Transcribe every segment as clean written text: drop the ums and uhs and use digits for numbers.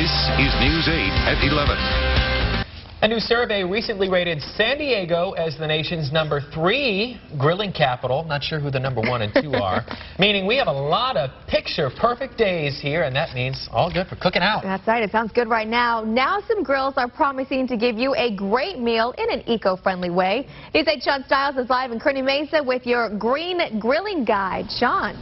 This is News 8 at 11. A new survey recently rated San Diego as the nation's #3 grilling capital. Not sure who the #1 and 2 are. Meaning we have a lot of picture-perfect days here, and that means all good for cooking out. That's right. It sounds good right now. Now some grills are promising to give you a great meal in an eco-friendly way. News 8 Sean Stiles is live in Kearney Mesa with your green grilling guide. Sean.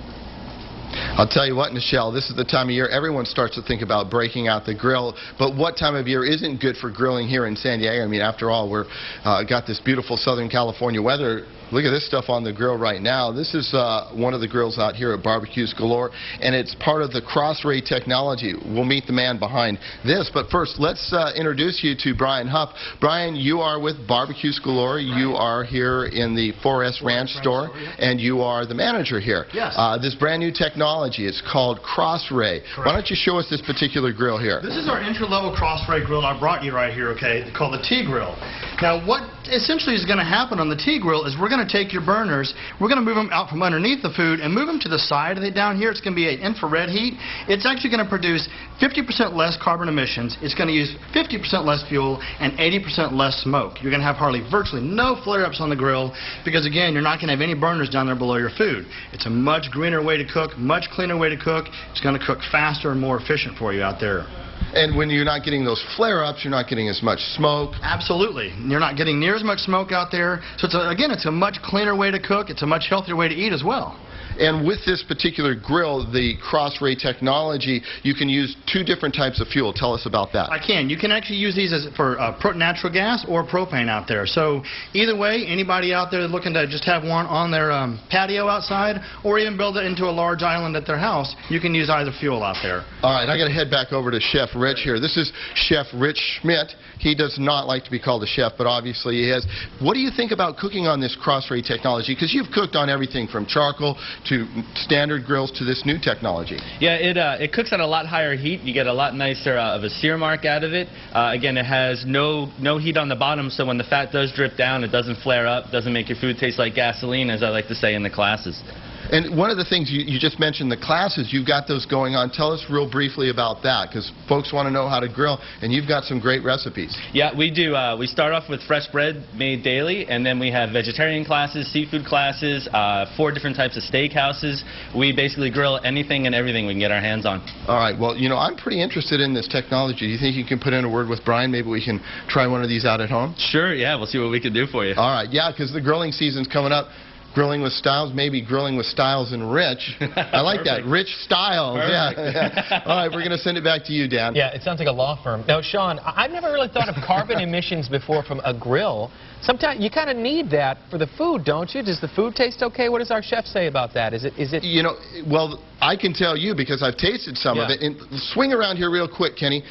I'll tell you what, Nichelle, this is the time of year everyone starts to think about breaking out the grill. But what time of year isn't good for grilling here in San Diego? I mean, after all, we're got this beautiful Southern California weather. Look at this stuff on the grill right now. This is one of the grills out here at Barbecues Galore, and it's part of the Cross-Ray technology. We'll meet the man behind this. But first, let's introduce you to Brian Huff. Brian, you are with Barbecues Galore. You are here in the 4S Ranch store, and you are the manager here. Yes. This brand new technology, it's called Cross-Ray. Why don't you show us this particular grill here? This is our entry-level Cross-Ray grill I brought you right here, okay, called the T-Grill. Now, what essentially is going to happen on the T-Grill is we're going to take your burners, we're going to move them out from underneath the food and move them to the side of it down here. It's going to be an infrared heat. It's actually going to produce 50% less carbon emissions. It's going to use 50% less fuel and 80% less smoke. You're going to have virtually no flare-ups on the grill because, again, you're not going to have any burners down there below your food. It's a much greener way to cook, much cleaner way to cook. It's going to cook faster and more efficient for you out there. And when you're not getting those flare-ups, you're not getting as much smoke. Absolutely. You're not getting near as much smoke out there. So, it's a much cleaner way to cook. It's a much healthier way to eat as well. And with this particular grill, the Cross-Ray technology, you can use 2 different types of fuel. Tell us about that. I can. You can actually use these for natural gas or propane out there. So either way, anybody out there looking to just have one on their patio outside or even build it into a large island at their house, you can use either fuel out there. All right, I got to head back over to Chef Rich here. This is Chef Rich Schmidt. He does not like to be called a chef, but obviously he is. What do you think about cooking on this Cross-Ray technology? Because you've cooked on everything from charcoal to standard grills to this new technology. Yeah, it cooks at a lot higher heat. You get a lot nicer of a sear mark out of it. Again, it has no heat on the bottom, so when the fat does drip down, it doesn't flare up, doesn't make your food taste like gasoline, as I like to say in the classes. And one of the things you just mentioned, the classes, you've got those going on. Tell us real briefly about that, because folks want to know how to grill, and you've got some great recipes. Yeah, we do. We start off with fresh bread made daily, and then we have vegetarian classes, seafood classes, 4 different types of steak houses. We basically grill anything and everything we can get our hands on. All right. Well, you know, I'm pretty interested in this technology. Do you think you can put in a word with Brian? Maybe we can try one of these out at home? Sure, yeah. We'll see what we can do for you. All right. Yeah, because the grilling season's coming up. Grilling with Styles, maybe grilling with Styles and Rich. I like that. Rich Styles. Yeah. All right, we're going to send it back to you, Dan. Yeah, it sounds like a law firm. Now, Sean, I've never really thought of carbon emissions before from a grill. Sometimes you kind of need that for the food, don't you? Does the food taste okay? What does our chef say about that? Is it? You know, well, I can tell you because I've tasted some of it. And swing around here real quick, Kenny.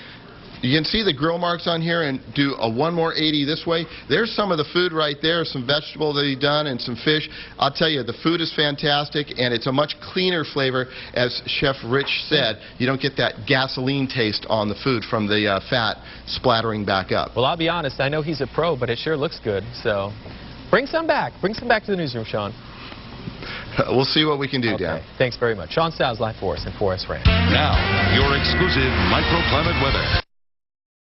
You can see the grill marks on here and do a 1 more 80 this way. There's some of the food right there, some vegetable that he done and some fish. I'll tell you, the food is fantastic and it's a much cleaner flavor. As Chef Rich said, you don't get that gasoline taste on the food from the fat splattering back up. Well, I'll be honest, I know he's a pro, but it sure looks good. So bring some back. Bring some back to the newsroom, Sean. We'll see what we can do, okay. Dan. Thanks very much. Sean Stiles live for us in 4S Ranch. Now, your exclusive microclimate weather.